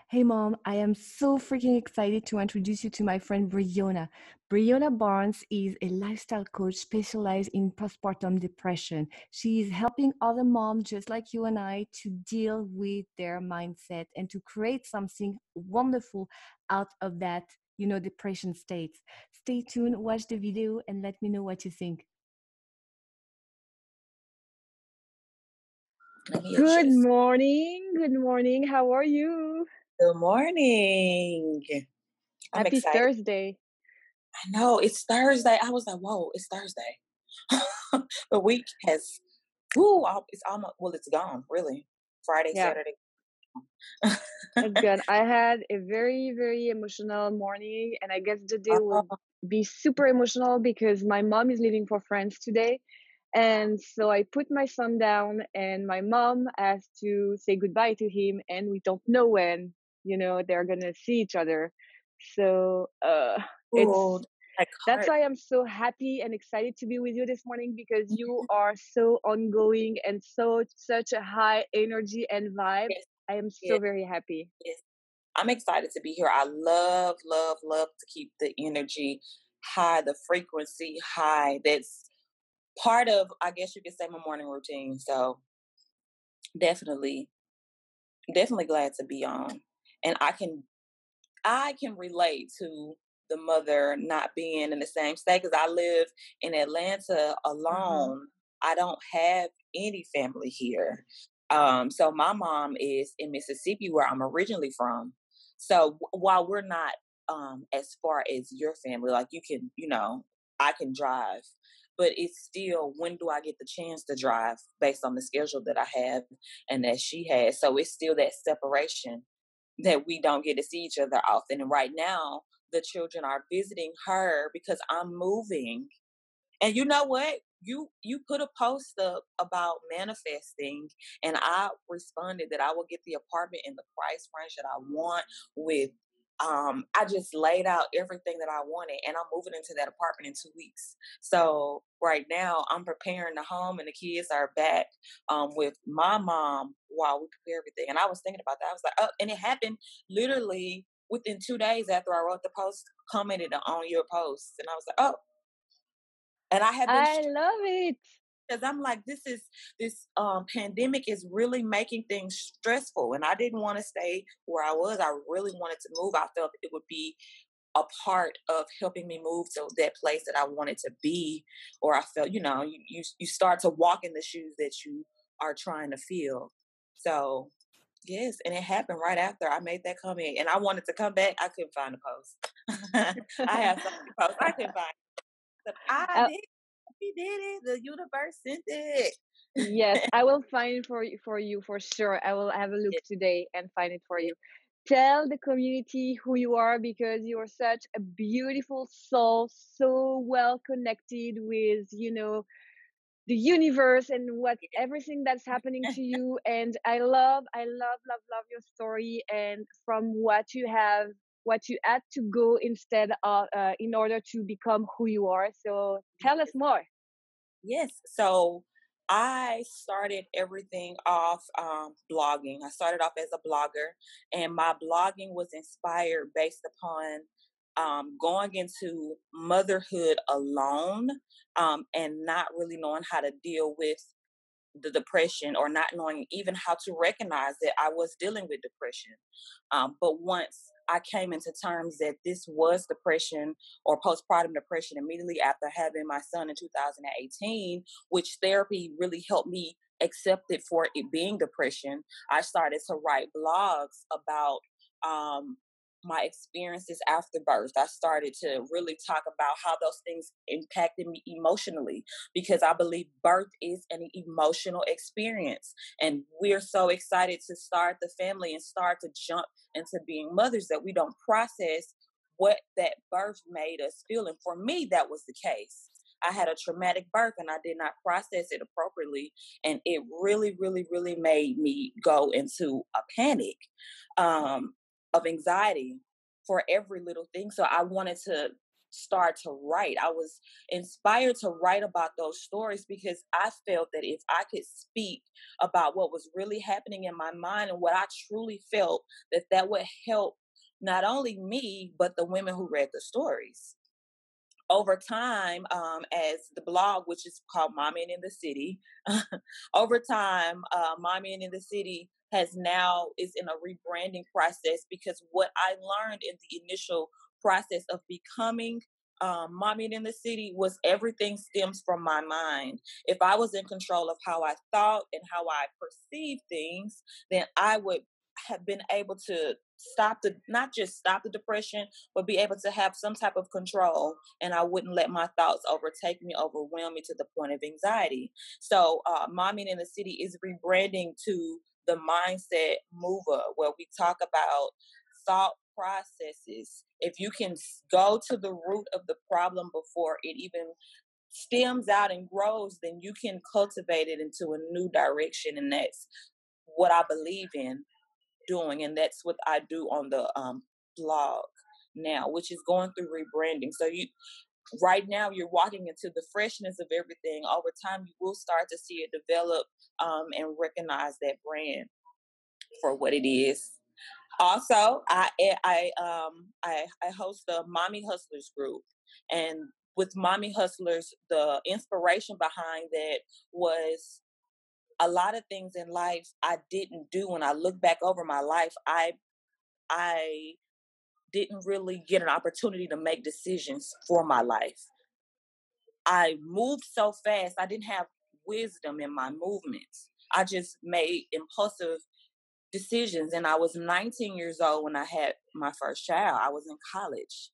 Hey mom, I am so freaking excited to introduce you to my friend Breonna. Breonna Barnes is a lifestyle coach specialized in postpartum depression. She is helping other moms just like you and I to deal with their mindset and to create something wonderful out of that, depression states. Stay tuned, watch the video, and let me know what you think. Let me Good adjust. morning. Good morning. How are you? Good morning. I'm Happy excited. Thursday. I know it's Thursday. I was like, whoa, it's Thursday. The week has, it's almost, well, it's gone, really. Friday, Yeah, Saturday. it's good. I had a very, very emotional morning, and I guess the day will Oh, be super emotional because my mom is leaving for France today. And so I put my son down, and my mom has to say goodbye to him, and we don't know when, they're gonna see each other. So oh, it's like That's heart. why I'm so happy and excited to be with you this morning because you are so ongoing and such a high energy and vibe. Yes, I am so yes, very happy. yes. I'm excited to be here. I love, love, love to keep the energy high, the frequency high. That's part of, I guess you could say, my morning routine. So definitely, definitely glad to be on. And I can relate to the mother not being in the same state because I live in Atlanta Uh-huh. alone. I don't have any family here. So my mom is in Mississippi, where I'm originally from. So while we're not as far as your family, like you can, I can drive, but it's still, when do I get the chance to drive based on the schedule that I have and that she has? So it's still that separation that we don't get to see each other often. And right now, the children are visiting her because I'm moving. And you know what? You put a post up about manifesting, and I responded that I will get the apartment in the price range that I want. With I just laid out everything that I wanted, and I'm moving into that apartment in 2 weeks. So right now, I'm preparing the home, and the kids are back with my mom while we prepare everything. And I was thinking about that. I was like, oh, and it happened literally within 2 days after I wrote the post, commented on your post, and I was like, oh. And I have been I love it. because I'm like, this pandemic is really making things stressful, and I didn't want to stay where I was. I really wanted to move. I felt it would be a part of helping me move to that place that I wanted to be, or I felt, you start to walk in the shoes that you are trying to fill. So yes, and it happened right after I made that comment, and I wanted to come back. I couldn't find the post. I have so many posts I couldn't find. But I Uh, did. He did it. The universe sent it. yes, I will find it for you for sure. I will have a look Yes, today and find it for yes, you. Tell the community who you are because you are such a beautiful soul, so well connected with, the universe and what everything that's happening yes. to you. And I love your story and from what you had to go instead of in order to become who you are. So tell us more. Yes. So I started everything off blogging. I started off as a blogger, and my blogging was inspired based upon going into motherhood alone, and not really knowing how to deal with the depression, or not knowing even how to recognize that I was dealing with depression. But once I came into terms that this was depression or postpartum depression immediately after having my son in 2018, which therapy really helped me accept it for it being depression, I started to write blogs about um, my experiences after birth. I started to really talk about how those things impacted me emotionally, because I believe birth is an emotional experience. And we're so excited to start the family and start to jump into being mothers that we don't process what that birth made us feel. And for me, that was the case. I had a traumatic birth and I did not process it appropriately. And it really, really, really made me go into a panic of anxiety for every little thing. So I wanted start to write. I was inspired to write about those stories because I felt that if I could speak about what was really happening in my mind and what I truly felt, that would help not only me, but the women who read the stories. Over time, as the blog, which is called Mommy and in the City, over time, Mommy and in the City is in a rebranding process because what I learned in the initial process of becoming Mommy and in the City was everything stems from my mind. If I was in control of how I thought and how I perceived things, then I would have been able to not just stop the depression, but be able to have some type of control, and I wouldn't let my thoughts overtake me, overwhelm me to the point of anxiety. So, Mommy in the City is rebranding to the mindset mover, where we talk about thought processes. If you can go to the root of the problem before it even stems out and grows, then you can cultivate it into a new direction, and that's what I believe in doing, and that's what I do on the blog now, which is going through rebranding. So you right now you're walking into the freshness of everything. Over time, you will start to see it develop and recognize that brand for what it is. Also, I host the Mommy Hustlers group, and with Mommy Hustlers, the inspiration behind that was a lot of things in life I didn't do. When I look back over my life, I didn't really get an opportunity to make decisions for my life. I moved so fast, I didn't have wisdom in my movements. I just made impulsive decisions. And I was 19 years old when I had my first child. I was in college.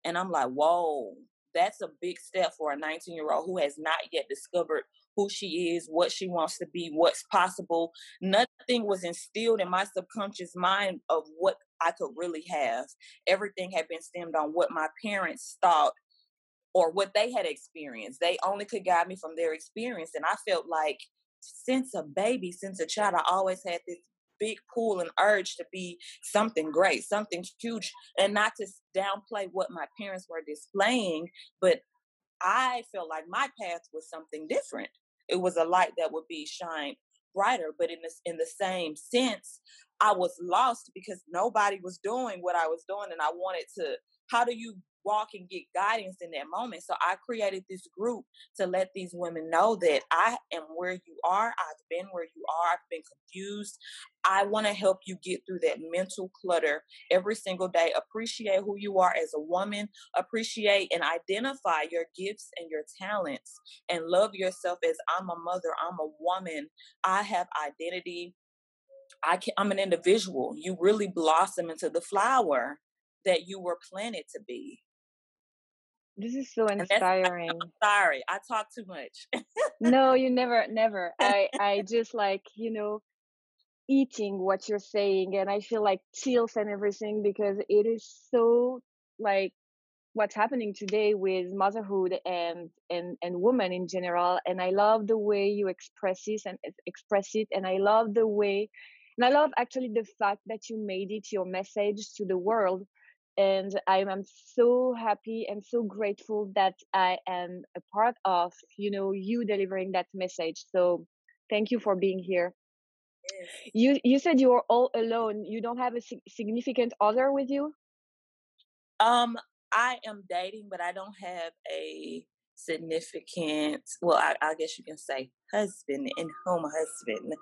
And I'm like, whoa, that's a big step for a 19-year-old who has not yet discovered who she is, what she wants to be, what's possible. Nothing was instilled in my subconscious mind of what I could really have. Everything had been stemmed on what my parents thought or what they had experienced. They only could guide me from their experience. And I felt like since a baby, since a child, I always had this big pull and urge to be something great, something huge, and not to downplay what my parents were displaying, but I felt like my path was something different. It was a light that would be shined brighter, but in the same sense, I was lost because nobody was doing what I was doing, and I wanted to. How do you walk and get guidance in that moment? So I created this group to let these women know that I am where you are. I've been where you are. I've been confused. I want to help you get through that mental clutter every single day. Appreciate who you are as a woman. Appreciate and identify your gifts and your talents, and love yourself as I'm a mother, I'm a woman, I have identity. I'm an individual. You really blossom into the flower that you were planted to be. This is so And that's, inspiring. sorry, I talk too much. No, you never. I just like, eating what you're saying, and I feel like chills and everything because it is so like what's happening today with motherhood and women in general. And I love the way you express it, and I love the way, and I love actually the fact that you made it your message to the world. And I am so happy and so grateful that I am a part of you delivering that message. So thank you for being here. Yes. You said you were all alone. You don't have a significant other with you? Um, I am dating, but I don't have a significant, well, I guess you can say husband, in home husband.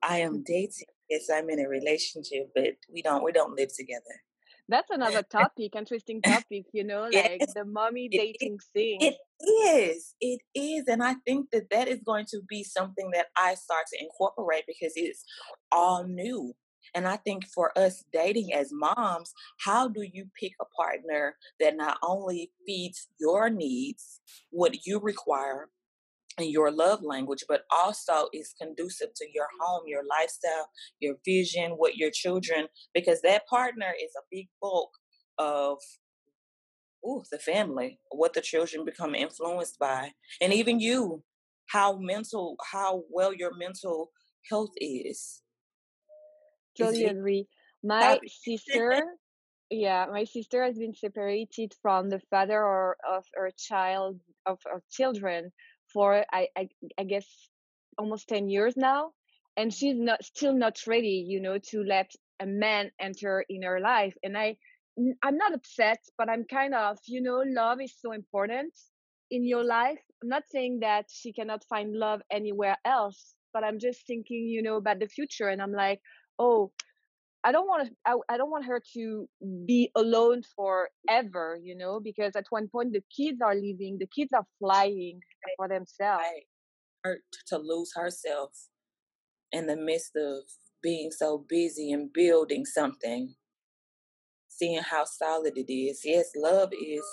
I am dating. Yes, I'm in a relationship, but we don't live together. That's another topic, interesting topic, Yes, like the mommy it dating thing. It is. It is. And I think that is going to be something that I start to incorporate because it's all new. And I think for us dating as moms, how do you pick a partner that not only feeds your needs, what you require, and your love language, but also is conducive to your home, your lifestyle, your vision, what your children, because that partner is a big bulk of the family, what the children become influenced by, and even you, how well your mental health is. It's Totally agree. My topic. sister, Yeah, my sister has been separated from the father or of her child of her children for I guess almost 10 years now, and she's not still not ready, to let a man enter in her life. And I'm not upset, but I'm kind of, love is so important in your life. I'm not saying that she cannot find love anywhere else, but I'm just thinking, about the future, and I'm like, oh, I don't want her to be alone forever, because at one point the kids are leaving, the kids are flying for themselves. Right. Hurt to lose herself in the midst of being so busy and building something, seeing how solid it is. Yes, love is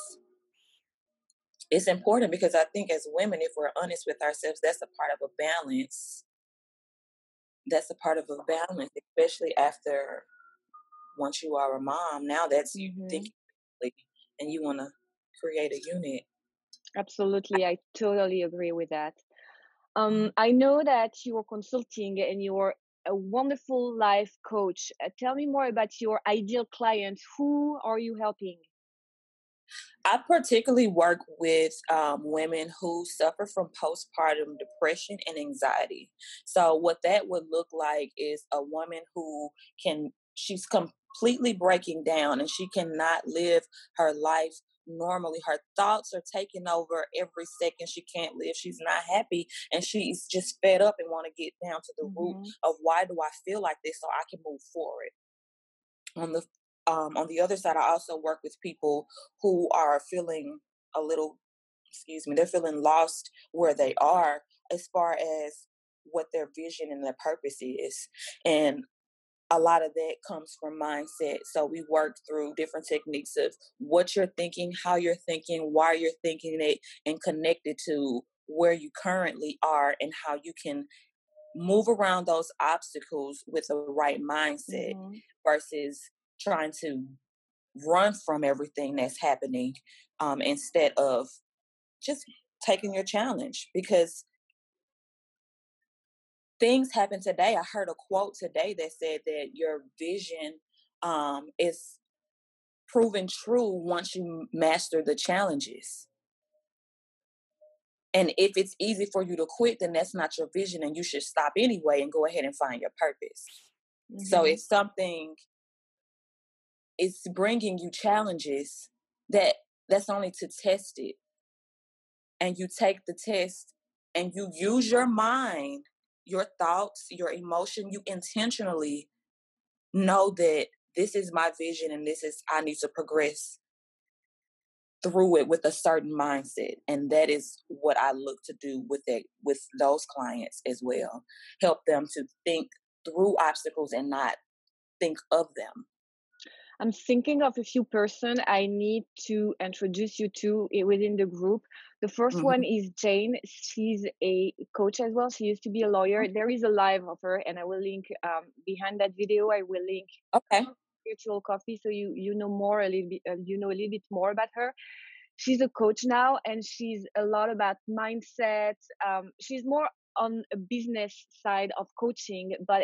it's important because I think as women, if we're honest with ourselves, that's a part of a balance. That's a part of a balance, especially after once you are a mom. Now that's you Hmm. thinking and you want to create a unit. Absolutely, I totally agree with that. Mhm. I know that you are consulting and you're a wonderful life coach. Tell me more about your ideal client. Who are you helping? I particularly work with women who suffer from postpartum depression and anxiety. So, what that would look like is a woman who she's completely breaking down and she cannot live her life normally. Her thoughts are taking over every second. She can't live. She's not happy and she's just fed up and want to get down to the root Hmm. of why do I feel like this so I can move forward. On the on the other side, I also work with people who are feeling a little, excuse me, they're feeling lost where they are as far as what their vision and their purpose is. And a lot of that comes from mindset. So we work through different techniques of what you're thinking, how you're thinking, why you're thinking it, and connect it to where you currently are and how you can move around those obstacles with the right mindset Hmm. versus trying to run from everything that's happening instead of just taking your challenge because things happen today. I heard a quote today that said that your vision is proven true once you master the challenges. And if it's easy for you to quit, then that's not your vision and you should stop anyway and go ahead and find your purpose. So Hmm. if something is bringing you challenges, that that's only to test it, and you take the test and you use your mind, your thoughts, your emotion, you intentionally know that this is my vision and this is I need to progress through it with a certain mindset. And that is what I look to do with it with those clients as well. Help them to think through obstacles and not think of them. I'm thinking of a few person I need to introduce you to within the group. The first one Mhm. is Jane. She's a coach as well. She used to be a lawyer. There is a live of her, and I will link behind that video. I will link Okay. virtual coffee, so you know more a little bit. You know a little bit more about her. She's a coach now, and she's a lot about mindset. She's more on a business side of coaching, but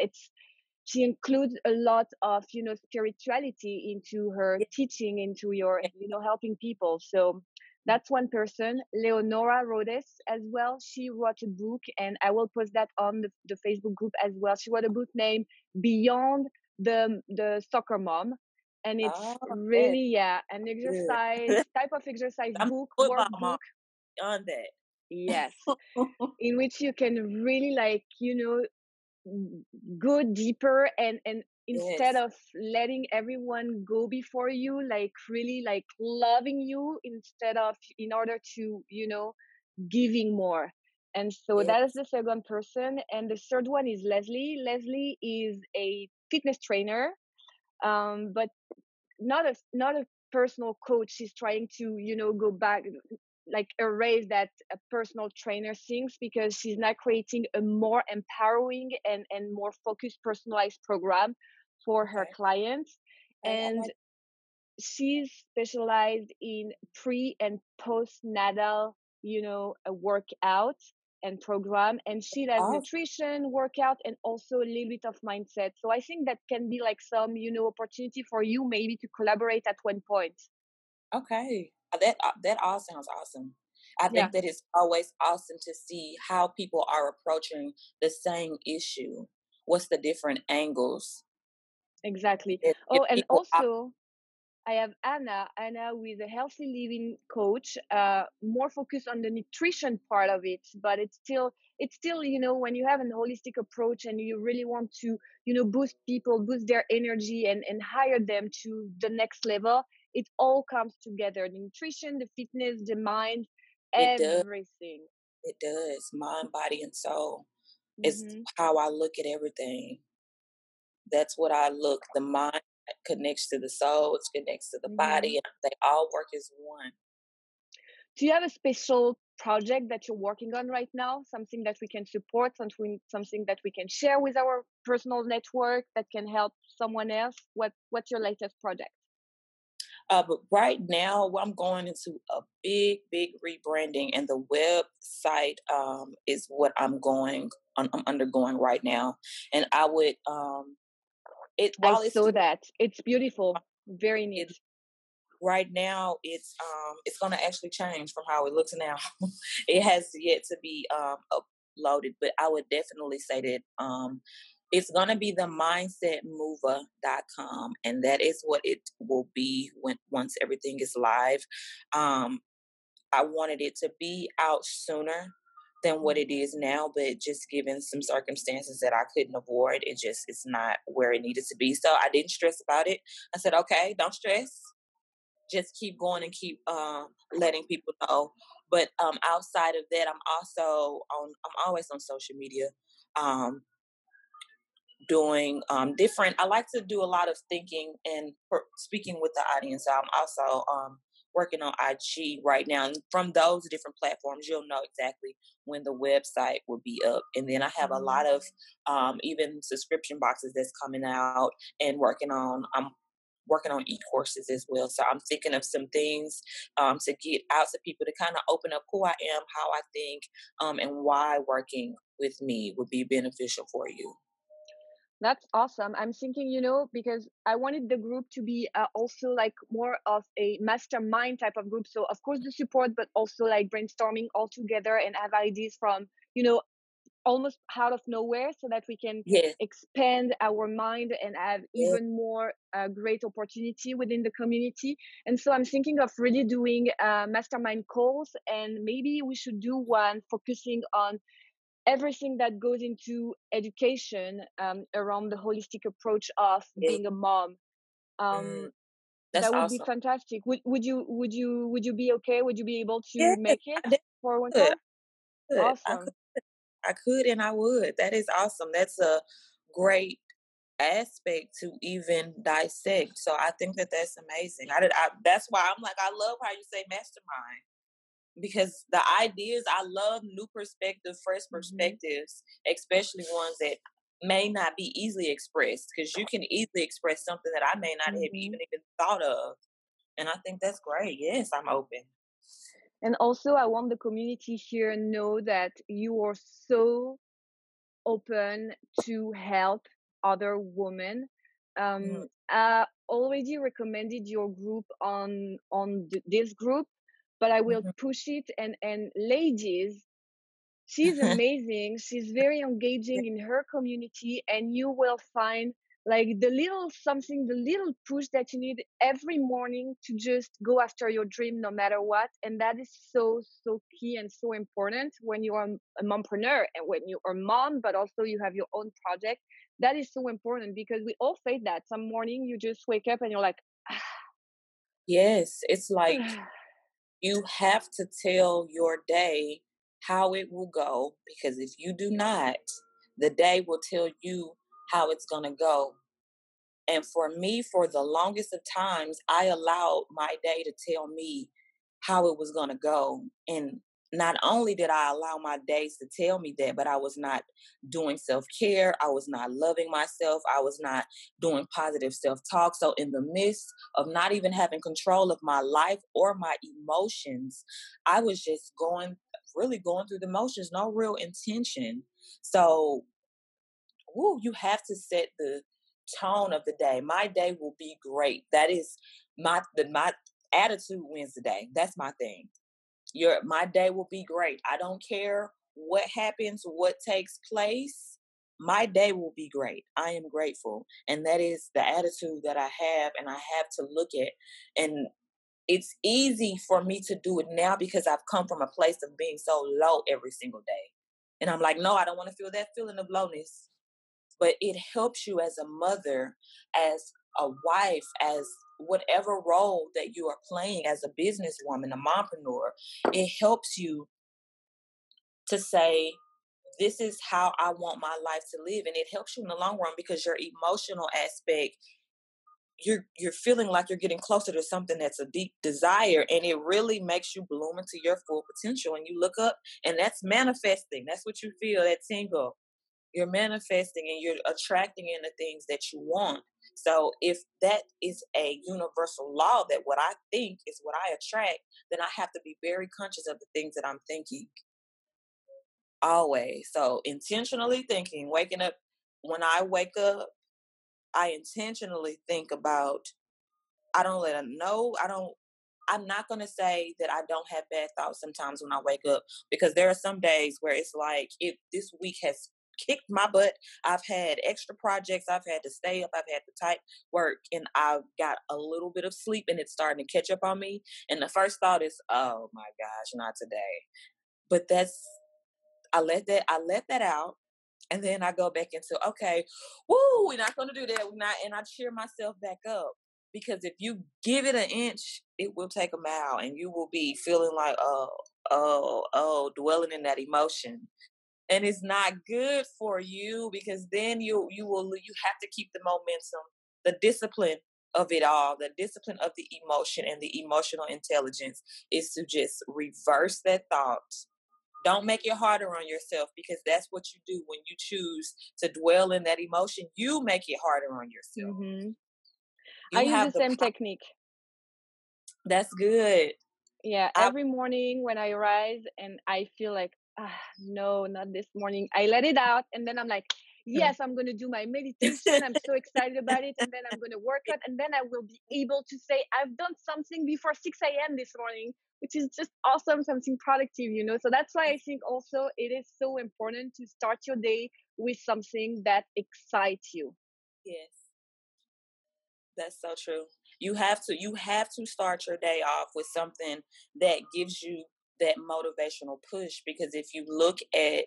she includes a lot of spirituality into her Yeah, teaching, into your yeah. helping people. So that's one person. Leonora Rhodes as well, she wrote a book, and I will post that on the Facebook group as well. She wrote a book named Beyond the Soccer Mom, and it's Oh, yes, really, yeah, an good. exercise type of exercise I'm a book, football mom workbook. on that. Yes, in which you can really, like, go deeper, and instead Yes, of letting everyone go before you, like really like loving you, instead of in order to giving more. And so that is yes. the second person, and the third one is Leslie is a fitness trainer, but not a personal coach. She's trying to go back, like erase that personal trainer things, because she's now creating a more empowering and more focused personalized program for her Okay. clients. Okay, I And like she's specialized in pre and postnatal a workout. and program, and she does Oh, nutrition, workout, and also a little bit of mindset. So I think that can be like some, opportunity for you maybe to collaborate at one point. okay. That all sounds awesome. I Yeah, think that it's always awesome to see how people are approaching the same issue. What's the different angles? exactly. If Oh, and people are, also I have Anna with a healthy living coach, more focused on the nutrition part of it, but it's still, when you have an holistic approach and you really want to, boost people, boost their energy and hire them to the next level, it all comes together. The nutrition, the fitness, the mind, it does, everything. it does. Mind, body, and soul is Hmm. how I look at everything. That's what I look. The mind connects to the soul, it connects to the Hmm. body, and they all work as one. Do you have a special project that you're working on right now? Something that we can support, something that we can share with our personal network that can help someone else? What's your latest project? But right now, I'm going into a big, big rebranding, and the website is what I'm undergoing right now. And I would it I while it's saw still that. It's beautiful. Very neat. it right now it's going to actually change from how it looks now. It has yet to be uploaded, but I would definitely say that it's going to be the mindsetmover.com, and that is what it will be when once everything is live. um I wanted it to be out sooner than what Mhm. it is now, but just given some circumstances that I couldn't avoid, it's not where it needed to be. So I didn't stress about it. I said, okay, don't stress, just keep going and keep letting people know. But outside of that, I'm always on social media, um, doing different. I like to do a lot of thinking and speaking with the audience. I'm also working on IG right now, and from those different platforms, you'll know exactly when the website will be up. And then I have a Mhm. lot of even subscription boxes that's coming out, and I'm working on e-courses as well. So I'm thinking of some things to get out to people to kind of open up who I am, how I think, and why working with me would be beneficial for you. That's awesome. I'm thinking, because I wanted the group to be also like more of a mastermind type of group. So, of course, the support, but also like brainstorming all together and have ideas from, almost out of nowhere so that we can Yes, expand our mind and have yes, even more great opportunity within the community. And so I'm thinking of really doing mastermind calls, and maybe we should do one focusing on everything that goes into education around the holistic approach of yes. being a mom. Mm, Um, that's that would be awesome. fantastic. Would you be okay? Would you be able Yeah, to make it I did for one could. call? I could. Awesome. I could, and I would. That is awesome. That's a great aspect to even dissect. So I think that that's amazing. That's why I'm like, I love how you say mastermind, because the ideas, I love new perspectives, fresh Hmm. perspectives, especially ones that may not be easily expressed, because you can easily express something that I may not have Hmm. even thought of. And I think that's great. Yes, I'm open. And also, I want the community here know that you are so open to help other women. Mm, I already recommended your group on this group, but I will mhm. push it. And ladies, she's amazing. She's very engaging in her community, and you will find like the little something, the little push that you need every morning to just go after your dream no matter what. And that is so, so key and so important when you are a mompreneur and when you are mom, but also you have your own project. That is so important because we all face that. Some morning you just wake up and you're like, Yes, it's like you have to tell your day how it will go, because if you do not, the day will tell you how it's going to go. And for me, for the longest of times, I allowed my day to tell me how it was going to go. And not only did I allow my days to tell me that, but I was not doing self care. I was not loving myself. I was not doing positive self talk. So, in the midst of not even having control of my life or my emotions, I was just going really going through the motions, no real intention. So, woo, you have to set the tone of the day. My day will be great. That is my attitude wins the day. That's my thing. My day will be great. I don't care what happens, what takes place. My day will be great. I am grateful. And that is the attitude that I have and I have to look at. And it's easy for me to do it now because I've come from a place of being so low every single day. And I'm like, no, I don't want to feel that feeling of lowness. But it helps you as a mother, as a wife, as whatever role that you are playing as a businesswoman, a mompreneur. It helps you to say, this is how I want my life to live. And it helps you in the long run because your emotional aspect, you're feeling like you're getting closer to something that's a deep desire, and it really makes you bloom into your full potential. And you look up and that's manifesting. That's what you feel, that tingle. You're manifesting and you're attracting in the things that you want. So if that is a universal law that what I think is what I attract, then I have to be very conscious of the things that I'm thinking always. So intentionally thinking, waking up, when I wake up, I intentionally think about, I don't let them know. I'm not going to say that I don't have bad thoughts sometimes when I wake up, because there are some days where it's like, this week has kicked my butt. I've had extra projects. I've had to stay up. I've had to type work, and I've got a little bit of sleep and it's starting to catch up on me. And the first thought is, oh my gosh, not today. But I let that out. And then I go back into, okay, woo, we're not going to do that. We're not, and I cheer myself back up. Because if you give it an inch, it will take a mile, and you will be feeling like, dwelling in that emotion. And it's not good for you, because then you have to keep the momentum, the discipline of it all, the discipline of the emotion and the emotional intelligence is to just reverse that thought. Don't make it harder on yourself, because that's what you do when you choose to dwell in that emotion. You make it harder on yourself. Mm-hmm. I You use the have the same technique. That's good. Yeah, I every morning when I rise and I feel like, no, not this morning, I let it out. And then I'm like, yes, I'm going to do my meditation. I'm so excited about it. And then I'm going to work out. And then I will be able to say, I've done something before 6 a.m. this morning, which is just awesome, something productive, you know? So that's why I think also it is so important to start your day with something that excites you. Yes, that's so true. You have to start your day off with something that gives you that motivational push, because if you look at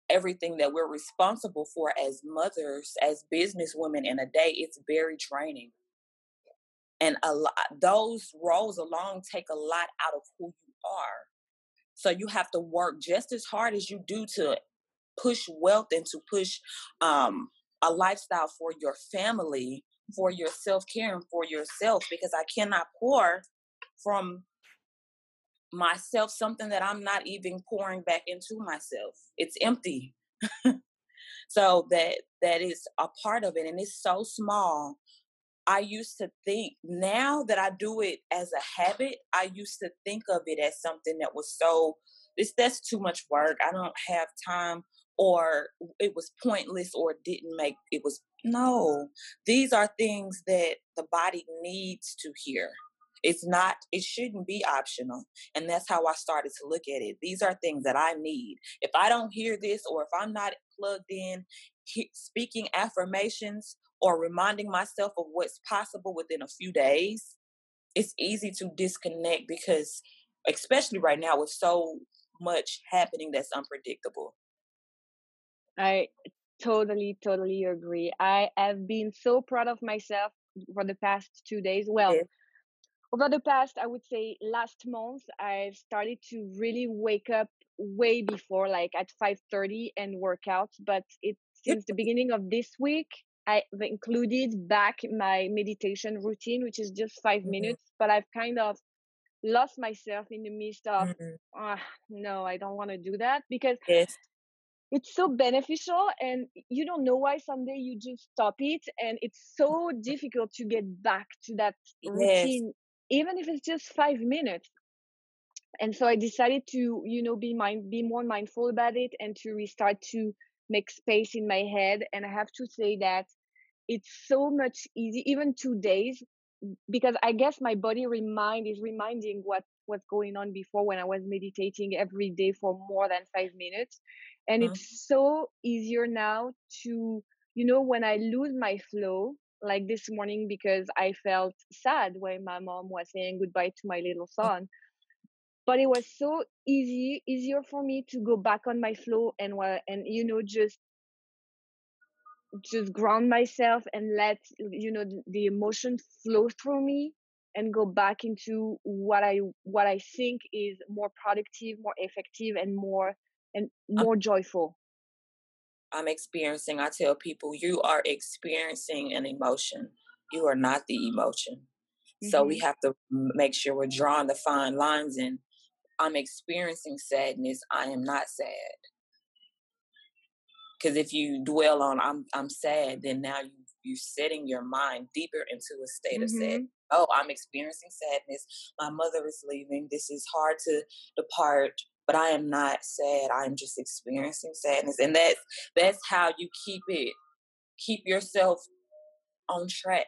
everything that we're responsible for as mothers, as businesswomen in a day, it's very draining. And those roles alone take a lot out of who you are. So you have to work just as hard as you do to push wealth and to push a lifestyle for your family, for your self-care and for yourself, because I cannot pour from myself something that I'm not even pouring back into myself. It's empty. So that is a part of it, and it's so small. I used to think, now that I do it as a habit, I used to think of it as something that was that's too much work. I don't have time, or it was pointless, or didn't make it was no. These are things that the body needs to hear. It shouldn't be optional. And that's how I started to look at it. These are things that I need. If I don't hear this, or if I'm not plugged in, speaking affirmations or reminding myself of what's possible within a few days, it's easy to disconnect, because especially right now with so much happening that's unpredictable. I totally agree. I have been so proud of myself for the past 2 days. Well, Yeah. over the past, I would say last month, I started to really wake up way before, like at 5:30 and work out. But it Good. since the beginning of this week, I've included back my meditation routine, which is just 5 minutes. But I've kind of lost myself in the midst of, Mhm. no, I don't want to do that, because Yes. it's so beneficial and you don't know why someday you just stop it, and it's so difficult to get back to that Yes. routine, even if it's just 5 minutes. And so I decided to, be more mindful about it and to restart to make space in my head. And I have to say that it's so much easy, even 2 days, because I guess my body is reminding what's going on before, when I was meditating every day for more than 5 minutes. And Mm-hmm. it's so easier now to, when I lose my flow, like this morning, because I felt sad when my mom was saying goodbye to my little son. But it was so easier for me to go back on my flow, and just ground myself and let the emotion flow through me, and go back into what I think is more productive, more effective, and I'm, more joyful. I'm experiencing, I tell people, you are experiencing an emotion. You are not the emotion. So we Hmm. have to make sure we're drawing the fine lines. And I'm experiencing sadness. I am not sad. Because if you dwell on I'm sad, then now you're setting your mind deeper into a state of sadness. Hmm. Oh, I'm experiencing sadness. My mother is leaving. This is hard to depart, but I am not sad. I'm just experiencing sadness, and that's how you keep yourself on track.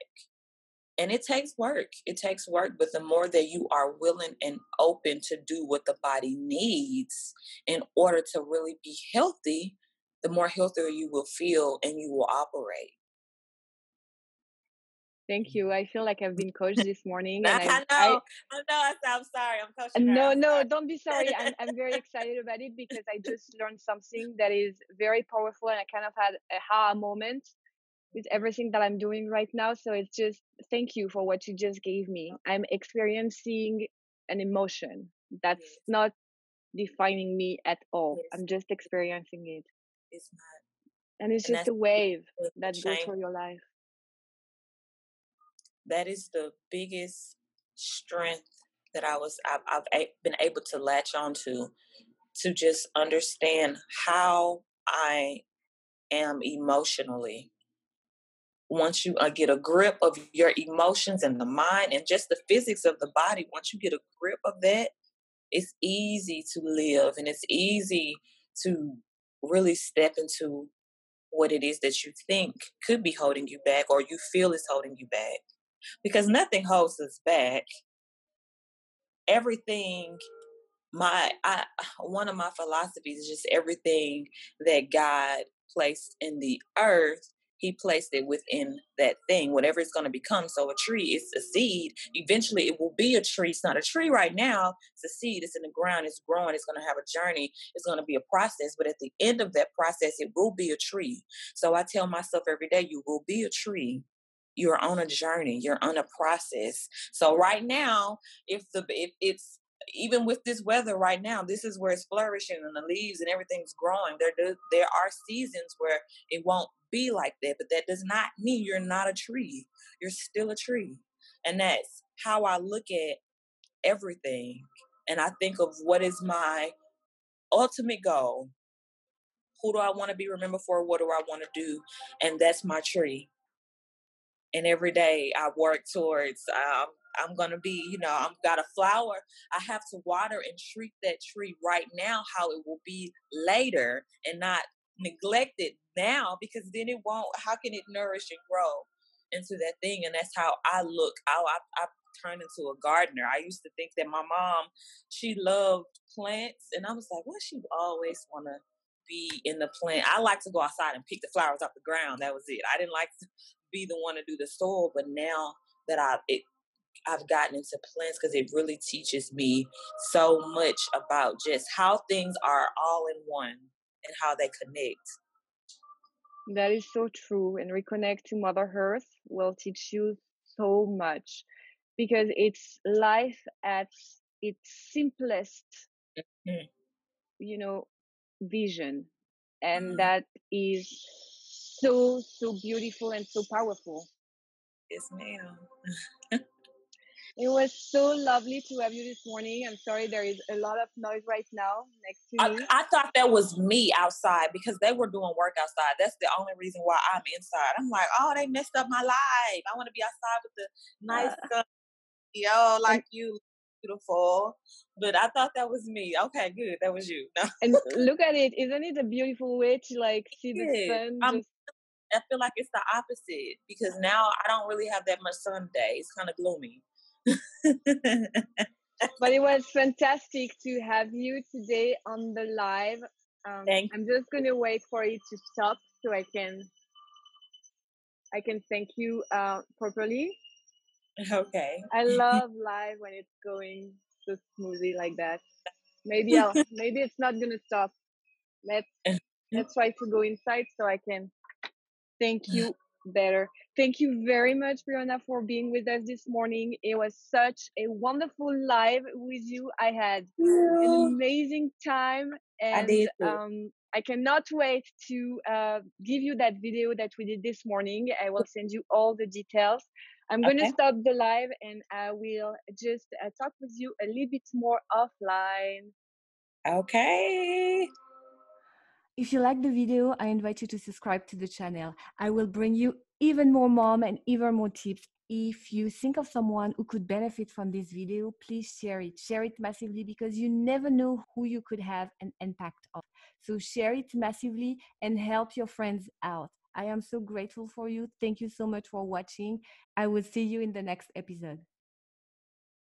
And it takes work. It takes work, but the more that you are willing and open to do what the body needs in order to really be healthy, the more healthier you will feel and you will operate. Thank you. I feel like I've been coached this morning, and I I know, I know. I'm sorry. I'm coaching her. no, I'm no, sorry. don't be sorry. I'm very excited about it, because I just learned something that is very powerful, and I kind of had a aha moment with everything that I'm doing right now. So it's just, thank you for what you just gave me. I'm experiencing an emotion that's Yes, not defining me at all. yes, I'm just experiencing it. it's not, And it's and just that's a wave the that goes change. through your life. That is the biggest strength that I've been able to latch onto, to just understand how I am emotionally. Once you get a grip of your emotions and the mind and just the physics of the body, once you get a grip of that, it's easy to live, and it's easy to really step into what it is that you think could be holding you back, or you feel is holding you back, because nothing holds us back. Everything, my I one of my philosophies is just everything that God placed in the earth, he placed it within that thing, whatever it's going to become. So a tree is a seed. Eventually it will be a tree. It's not a tree right now. It's a seed. It's in the ground. It's growing. It's going to have a journey. It's going to be a process. But at the end of that process, it will be a tree. So I tell myself every day, you will be a tree. You're on a journey. You're on a process. So right now, if it's, even with this weather right now, this is where it's flourishing and the leaves and everything's growing. There are seasons where it won't be like that, but that does not mean you're not a tree. You're still a tree. And that's how I look at everything. And I think of what is my ultimate goal. Who do I want to be remembered for? What do I want to do? And that's my tree. And every day I work towards, I'm going to be, I've got a flower. I have to water and treat that tree right now how it will be later, and not neglect it now, because then it won't, how can it nourish and grow into that thing? And that's how I look. I've turned into a gardener. I used to think that my mom, she loved plants, and I was like, well, she always want to be in the plant. I like to go outside and pick the flowers off the ground. That was it. I didn't like to be the one to do the soil, but now that I've gotten into plants, because it really teaches me so much about just how things are all in one and how they connect. That is so true. And reconnect to Mother Earth will teach you so much, because it's life at its simplest, Mm-hmm. you know, vision. And Mm-hmm. that is so, so beautiful and so powerful. Yes, ma'am. It was so lovely to have you this morning. I'm sorry there is a lot of noise right now next to I, me. I thought that was me outside, because they were doing work outside. That's the only reason why I'm inside. I'm like, oh, they messed up my life. I want to be outside with the nice Uh, sun, yo, and like you. beautiful. But I thought that was me. Okay, good. That was you. No, And look at it. Isn't it a beautiful way to like see the yeah. sun I'm just I feel like it's the opposite because now I don't really have that much sun today. It's kind of gloomy. but it was fantastic to have you today on the live. Thank I'm just gonna wait for it to stop so I can thank you properly. you. Okay. I love live when it's going so smoothly like that. Maybe it's not gonna stop. Let's let's try to go inside so I can thank you better. Thank you very much, Breonna, for being with us this morning. It was such a wonderful live with you. I had an You. amazing time, I and did too. I cannot wait to give you that video that we did this morning. I will send you all the details. I'm going to Okay. stop the live and I will just talk with you a little bit more offline. Okay. If you like the video, I invite you to subscribe to the channel. I will bring you even more mom and even more tips. If you think of someone who could benefit from this video, please share it. Share it massively because you never know who you could have an impact on. So share it massively and help your friends out. I am so grateful for you. Thank you so much for watching. I will see you in the next episode.